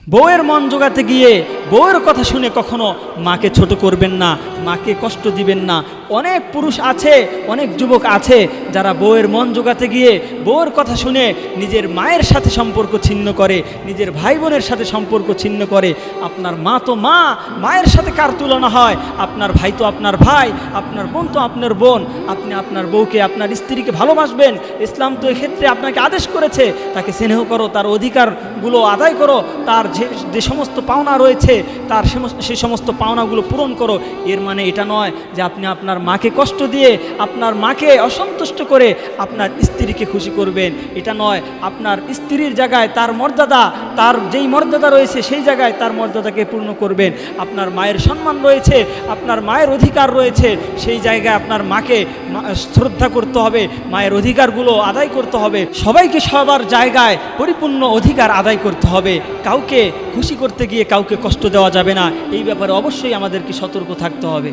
বউয়ের মন জোগাতে গিয়ে বউয়ের কথা শুনে কখনো মাকে ছোট করবেন না, মাকে কষ্ট দিবেন না। অনেক পুরুষ আছে, অনেক যুবক আছে যারা বউয়ের মন জোগাতে গিয়ে বউয়ের কথা শুনে নিজের মায়ের সাথে সম্পর্ক ছিন্ন করে, নিজের ভাই বোনের সাথে সম্পর্ক ছিন্ন করে। আপনার মা তো মা, মায়ের সাথে কার তুলনা হয়? আপনার ভাই তো আপনার ভাই, আপনার বোন তো আপনার বোন। আপনি আপনার বউকে, আপনার স্ত্রীকে ভালোবাসবেন। ইসলাম তো এক্ষেত্রে আপনাকে আদেশ করেছে তাকে স্নেহ করো, তার অধিকারগুলো আদায় করো, তার যে সমস্ত পাওনা রয়েছে তার সেই সমস্ত পাওনাগুলো পূরণ করো। এর মানে এটা নয় যে আপনি আপনার মাকে কষ্ট দিয়ে, আপনার মাকে অসন্তুষ্ট করে আপনার স্ত্রীকে খুশি করবেন। এটা নয়। আপনার স্ত্রীর জায়গায় তার মর্যাদা, তার যেই মর্যাদা রয়েছে সেই জায়গায় তার মর্যাদাকে পূর্ণ করবেন। আপনার মায়ের সম্মান রয়েছে, আপনার মায়ের অধিকার রয়েছে, সেই জায়গায় আপনার মাকে শ্রদ্ধা করতে হবে, মায়ের অধিকারগুলো আদায় করতে হবে। সবাইকে সবার জায়গায় পরিপূর্ণ অধিকার আদায় করতে হবে। কাউকে খুশি করতে গিয়ে কাউকে কষ্ট দেওয়া যাবে না। এই ব্যাপারে অবশ্যই আমাদেরকে সতর্ক থাকতে হবে।